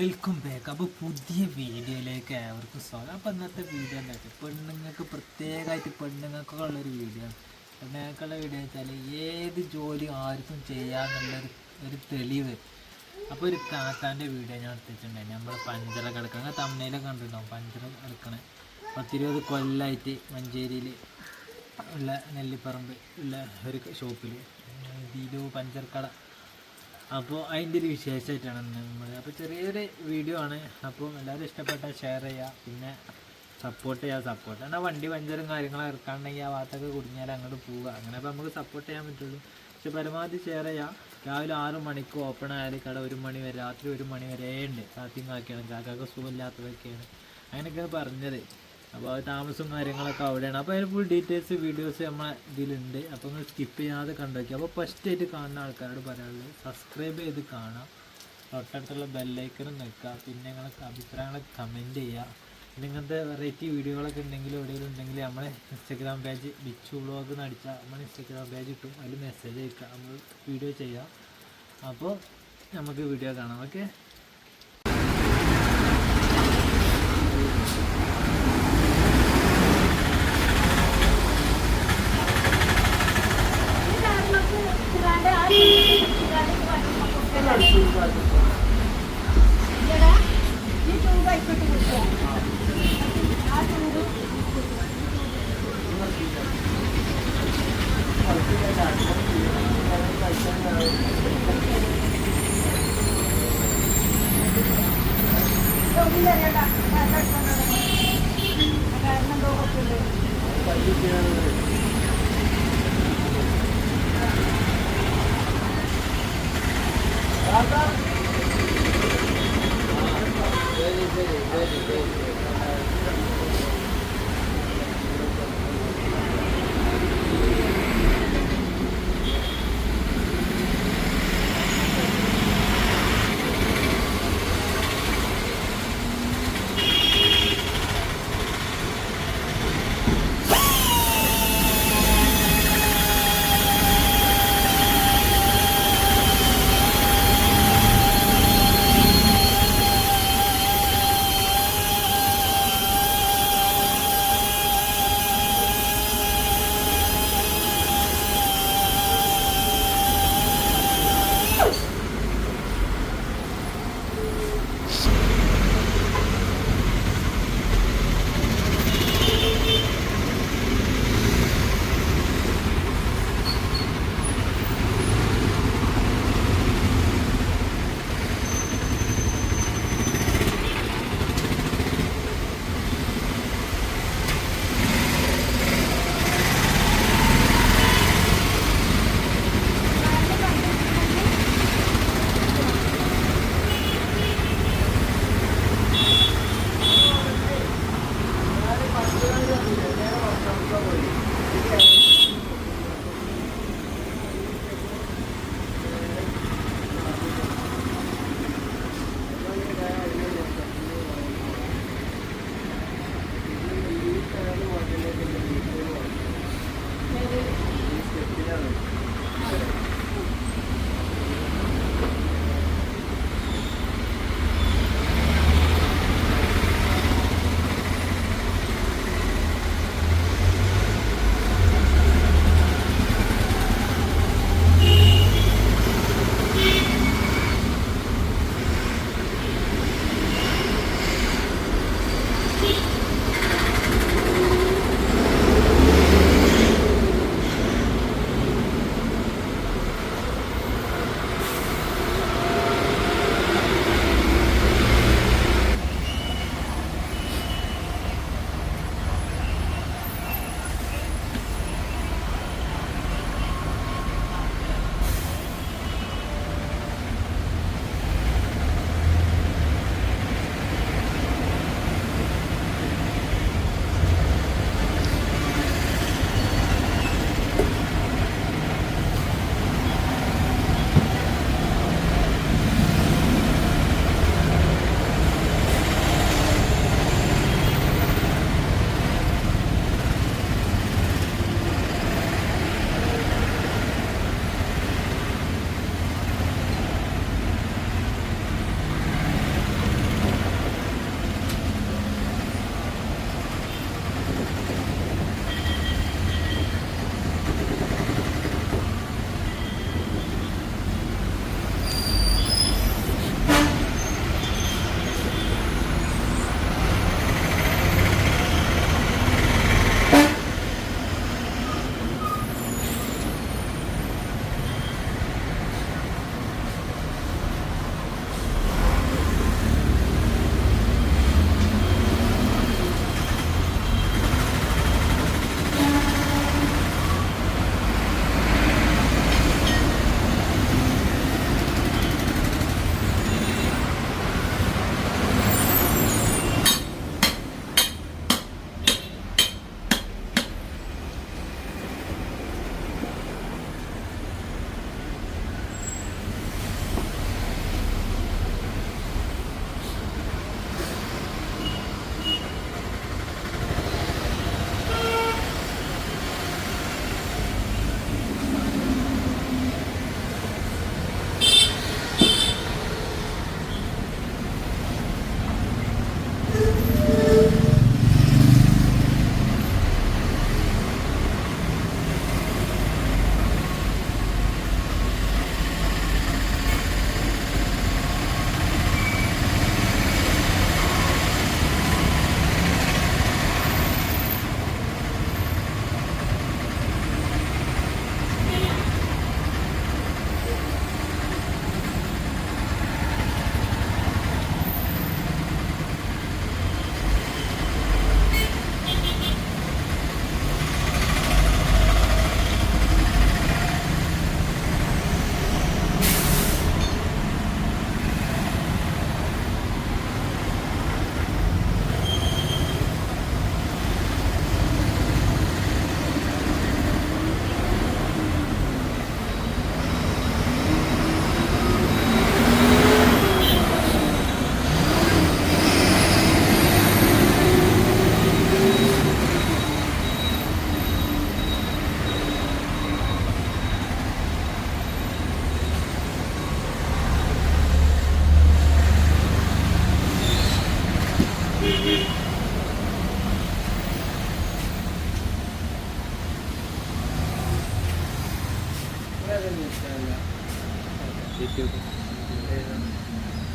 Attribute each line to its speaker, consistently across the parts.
Speaker 1: Welcome back. അപ്പോൾ പുതിയ വീഡിയോയിലേക്ക് ഏവർക്കും സ്വാഗതം. അപ്പോൾ ഇന്നത്തെ വീഡിയോ എന്താ വെച്ചാൽ പെണ്ണുങ്ങൾക്ക് പ്രത്യേകമായിട്ട് പെണ്ണുങ്ങൾക്കൊക്കെ ഉള്ളൊരു വീഡിയോ ആണ്. പെണ്ണുങ്ങൾക്കുള്ള വീഡിയോ വെച്ചാൽ ഏത് ജോലി ആർക്കും ചെയ്യാമെന്നുള്ളൊരു തെളിവ്. അപ്പോൾ ഒരു താത്താൻ്റെ വീഡിയോ ഞാൻ എടുത്തിട്ടുണ്ടായിരുന്നു. നമ്മൾ പഞ്ചറൊക്കെ എടുക്കണം, അങ്ങനെ തമ്മനയിലൊക്കെ കണ്ടിട്ടുണ്ടാവും. പഞ്ചർ എടുക്കണേ 10-20 കൊല്ലമായിട്ട് മഞ്ചേരിയിൽ ഉള്ള നെല്ലിപ്പറമ്പ് ഉള്ള ഒരു ഷോപ്പിൽ ദീലു പഞ്ചർ കട. അപ്പോൾ അതിൻ്റെ ഒരു വിശേഷമായിട്ടാണ് നമ്മൾ. അപ്പോൾ ചെറിയൊരു വീഡിയോ ആണ്. അപ്പോൾ എല്ലാവരും ഇഷ്ടപ്പെട്ടാൽ ഷെയർ ചെയ്യുക, പിന്നെ സപ്പോർട്ട് ചെയ്യുക. എന്നാൽ വണ്ടി പഞ്ചറും കാര്യങ്ങളും ഇറക്കാണ്ടെങ്കിൽ ആ ഭാഗത്തൊക്കെ കുടുങ്ങിയാൽ അങ്ങോട്ട് പോവുക. അങ്ങനെ അപ്പോൾ നമുക്ക് സപ്പോർട്ട് ചെയ്യാൻ പറ്റുള്ളൂ. പക്ഷെ പരമാവധി ഷെയർ ചെയ്യുക. രാവിലെ 6 മണിക്ക് ഓപ്പൺ ആയാൽ കട 1 മണി വരെ, രാത്രി 1 മണി വരെ ഉണ്ട്. കാത്തിങ്ങാക്കിയാണ്, കാക്കൊക്കെ സുഖമില്ലാത്തതൊക്കെയാണ്, അങ്ങനെയൊക്കെയാണ് പറഞ്ഞത്. അപ്പോൾ അത് താമസവും കാര്യങ്ങളൊക്കെ അവിടെയാണ്. അപ്പോൾ അതിന് ഫുൾ ഡീറ്റെയിൽസ് വീഡിയോസ് നമ്മളെ ഇതിലുണ്ട്. അപ്പോൾ നിങ്ങൾ സ്കിപ്പ് ചെയ്യാതെ കണ്ടു നോക്കി. അപ്പോൾ ഫസ്റ്റ് ആയിട്ട് കാണുന്ന ആൾക്കാരോട് പറയാനുള്ളത് സബ്സ്ക്രൈബ് ചെയ്ത് കാണാം, തൊട്ടടുത്തുള്ള ബെല്ലൈക്കനും നിൽക്കുക, പിന്നെ നിങ്ങളൊക്കെ അഭിപ്രായങ്ങളൊക്കെ കമൻറ്റ് ചെയ്യുക. പിന്നെ ഇങ്ങനത്തെ വെറൈറ്റി വീഡിയോകളൊക്കെ ഉണ്ടെങ്കിൽ എവിടെയെങ്കിലും ഉണ്ടെങ്കിൽ നമ്മളെ ഇൻസ്റ്റാഗ്രാം പേജ് ബിച്ചു വ്ളോഗ് എന്ന് അടിച്ചാൽ നമ്മൾ ഇൻസ്റ്റാഗ്രാം പേജ് കിട്ടും, അതിൽ മെസ്സേജ് അയക്കുക, നമ്മൾ വീഡിയോ ചെയ്യാം. അപ്പോൾ നമുക്ക് വീഡിയോ കാണാം. ഓക്കെ.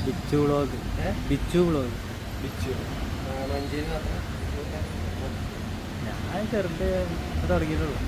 Speaker 1: ബിച്ചു വ്ളോഗ് ഞാൻ ചെറുത് തുടങ്ങിയിട്ടുള്ളൂ.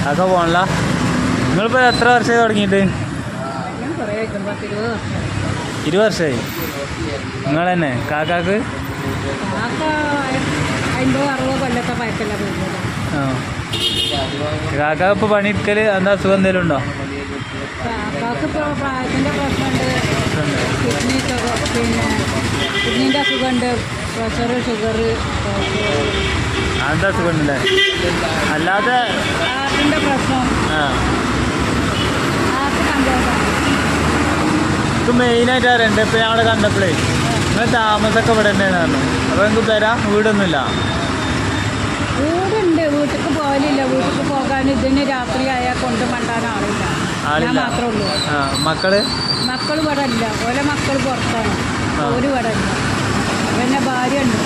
Speaker 1: അതൊക്കെ പോണല്ല. നിങ്ങളിപ്പോൾ എത്ര വർഷമായി തുടങ്ങിയിട്ട്? 20 വർഷമായി. നിങ്ങൾ തന്നെ കാക്കാക്ക്? ആ കാക്ക ഇപ്പോൾ പണിയെടുക്കൽ എന്താ അസുഖം എന്തെങ്കിലും ഉണ്ടോ?
Speaker 2: കിഡ്നീൻ്റെ അസുഖമുണ്ട്, പ്രഷർ, ഷുഗർ,
Speaker 1: അങ്ങനത്തെ അസുഖം ഉണ്ടല്ലേ? അല്ലാതെ
Speaker 2: ഹാർട്ടിൻ്റെ പ്രശ്നം.
Speaker 1: ആ
Speaker 2: ഹാർട്ട് കംപ്ലൈൻ്റ്.
Speaker 1: ഇത് മെയിനായിട്ട് അറിയണ്ടേ. ഇപ്പോൾ ഞങ്ങളെ കണ്ടപ്പോഴേ നിങ്ങൾ താമസമൊക്കെ ഇവിടെ തന്നെയാണ് പറഞ്ഞു. അപ്പോൾ നിങ്ങൾക്ക് വരാം, വീടൊന്നുമില്ല?
Speaker 2: വീടുണ്ട്, വീട്ടിലേക്ക് പോകലില്ല. വീട്ടിലേക്ക് പോകാൻ ഇതിന് രാത്രി ആയാൽ കൊണ്ട് മണ്ടാൻ ആളില്ല. ഞാൻ മാത്രമേ ഉള്ളൂ. മക്കൾ ഇവിടെ ഇല്ല. ഓരോ മക്കൾ പുറത്താണ്, ഒരു ഇവിടെ ഇല്ല. പിന്നെ ഭാര്യ ഉണ്ട്,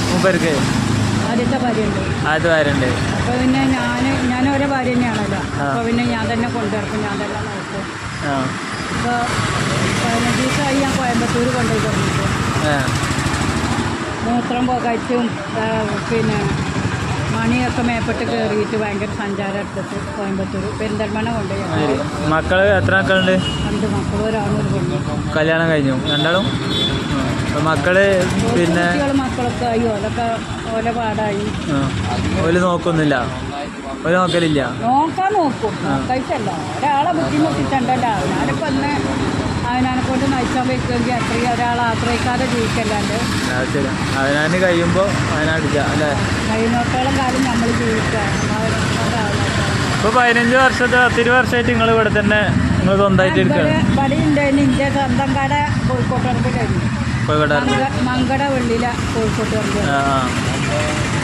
Speaker 1: മൂപ്പർക്ക്
Speaker 2: ആദ്യത്തെ ഭാര്യ ഉണ്ട്.
Speaker 1: ആദ്യത്തെ ഭാര്യ ഉണ്ട്.
Speaker 2: അപ്പോൾ പിന്നെ ഞാൻ ഓരോ ഭാര്യ തന്നെയാണല്ലോ. അപ്പോൾ പിന്നെ ഞാൻ തന്നെ കൊണ്ടുവരക്കും, ഞാൻ തന്നെ നോക്കും. ഇപ്പോൾ 15 ദിവസമായി ഞാൻ കോയമ്പത്തൂർ കൊണ്ടുപോയി തുടങ്ങിയിട്ട്. മൂത്രം പോകാച്ചും പിന്നെ മണിയൊക്കെ മേപ്പെട്ട് കയറിയിട്ട് ഭയങ്കര സഞ്ചാരം എടുത്തിട്ട് കോയമ്പത്തൂർ പെരിന്തൽമണ്ണ കൊണ്ടുപോയി.
Speaker 1: മക്കൾ എത്ര മക്കളുണ്ട്?
Speaker 2: 2 മക്കളും, ഒരാണും ഒരു പെണ്ണും.
Speaker 1: കല്യാണം കഴിഞ്ഞു രണ്ടാളും? മക്കള് പിന്നെ
Speaker 2: മക്കളൊക്കെ ആയി, ഓലൊക്കെ ഓല പാടായി.
Speaker 1: ഓല് നോക്കൊന്നുമില്ല? ഓല് നോക്കലില്ല?
Speaker 2: നോക്കാൻ നോക്കും, നോക്കായിട്ടല്ല. ഒരാളെ ബുദ്ധിമുട്ടിച്ചണ്ടല്ലോ. അവനാനിപ്പോൾ ഒന്ന് അവനാനെ കൊണ്ട് നയിച്ചാൻ വെക്കുമെങ്കിൽ അത്രയും ഒരാളെ ആശ്രയിക്കാതെ ജീവിക്കല്ലാണ്ട്
Speaker 1: ശരി. അവനാന് കഴിയുമ്പോൾ അവനടിച്ച അല്ലേ?
Speaker 2: കഴിയുന്നിടത്തോളം കാലം നമ്മൾ ജീവിക്കാം.
Speaker 1: ഇപ്പോൾ 15 വർഷത്തെ 10 വർഷമായിട്ട് നിങ്ങൾ ഇവിടെ തന്നെ നിങ്ങൾ സ്വന്തമായിട്ട് എടുക്കണം?
Speaker 2: പടിയുണ്ടായിരുന്നു എൻ്റെ സ്വന്തം കട കോഴിക്കോട്ട് പറമ്പിലായിരുന്നു. മങ്കട വെള്ളിയില കോഴിക്കോട്ട് പറമ്പ്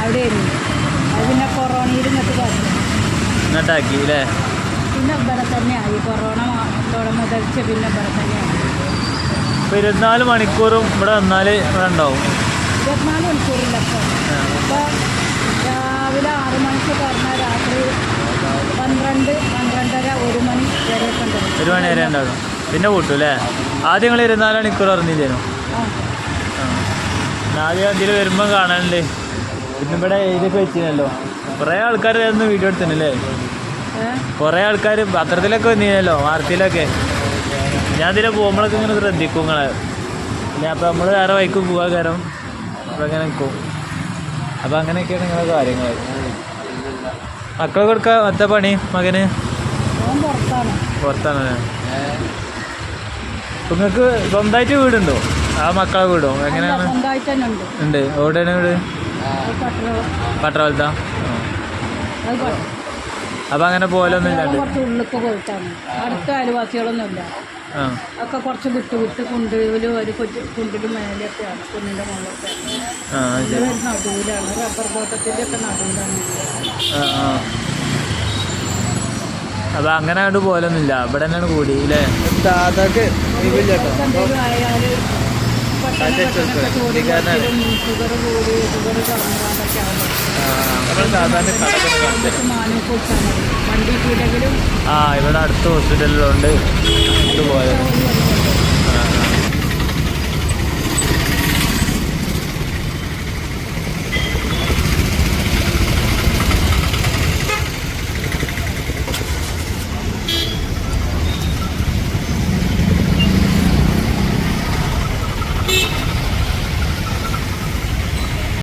Speaker 2: അവിടെയായിരുന്നു. അത് പിന്നെ കൊറോണയിൽ
Speaker 1: ഇങ്ങോട്ടാക്കി അല്ലേ?
Speaker 2: പിന്നെ ഇവിടെ തന്നെയായി. കൊറോണ മുതൽച്ച് പിന്നെ ഇവിടെ തന്നെയായി.
Speaker 1: 24 മണിക്കൂറും ഇവിടെ വന്നാൽ ഇവിടെ ഉണ്ടാവും.
Speaker 2: 24 മണിക്കൂറില്ല. ഇപ്പോൾ രാവിലെ 6 മണിക്ക് പറഞ്ഞാൽ രാത്രി 12, 12:30, 1 മണി വരെയൊക്കെ ഉണ്ടാവും.
Speaker 1: 1 മണി വരെ ഉണ്ടാകും. പിന്നെ കൂട്ടും അല്ലേ? ആദ്യം നിങ്ങൾ 24 മണിക്കൂർ പറഞ്ഞില്ലേനു? ആദ്യം അതിൽ വരുമ്പോൾ കാണാനുണ്ട്. പിന്നെ ഇവിടെ ഇതൊക്കെ വെച്ചിരുന്നല്ലോ, കുറേ ആൾക്കാർ ഒന്ന് വീഡിയോ എടുത്തിനല്ലേ? കുറേ ആൾക്കാർ പത്രത്തിലൊക്കെ വന്നിരുന്നല്ലോ, വാർത്തയിലൊക്കെ. ഞാൻ ഇതിലെ പോകുമ്പോഴൊക്കെ ഇങ്ങനെ ശ്രദ്ധിക്കും നിങ്ങളെ. പിന്നെ അപ്പോൾ നമ്മൾ വേറെ വഴിക്ക് പോകാൻ കാരണം അപ്പോൾ അങ്ങനെ നിൽക്കും. അപ്പോൾ അങ്ങനെയൊക്കെയാണ് നിങ്ങളെ കാര്യങ്ങൾ. മക്കളെ കൊടുക്കുക മറ്റേ പണി മകന് പുറത്താണല്ലേ? നിങ്ങൾക്ക് സ്വന്തമായിട്ട് വീടുണ്ടോ? ആ മക്കളെ വീടോ എങ്ങനെയാണ്? ഉണ്ട്. എവിടെയാണ് വീട്? പട്ടണത്താ? അപ്പം അങ്ങനെ പോലൊന്നും ഇല്ല.
Speaker 2: ഉള്ളിലേക്ക് പോയിട്ടാണ്. അടുത്ത അയൽവാസികളൊന്നുമില്ല. ഒക്കെ കുറച്ച് വിട്ട് കുണ്ടിലും ഒരു കുണ്ടിലും മേലെയൊക്കെയാണ്. കുന്നിൻ്റെ മുകളിലൊക്കെ നടുവിലാണ്. റബ്ബർ തോട്ടത്തിൻ്റെ ഒക്കെ നടുവിലാണ്.
Speaker 1: അപ്പം അങ്ങനെ അങ്ങോട്ട് പോലൊന്നുമില്ല. ഇവിടെ തന്നെയാണ് കൂടി അല്ലേ? ദാദാക്ക്
Speaker 2: എന്തെങ്കിലും ആയാൽ ഷുഗർ കൂടി ഷുഗർ കുറഞ്ഞാതൊക്കെ വണ്ടി കൂടെങ്കിലും
Speaker 1: ഇവിടെ അടുത്ത ഹോസ്പിറ്റലിലുണ്ട്. പോയത്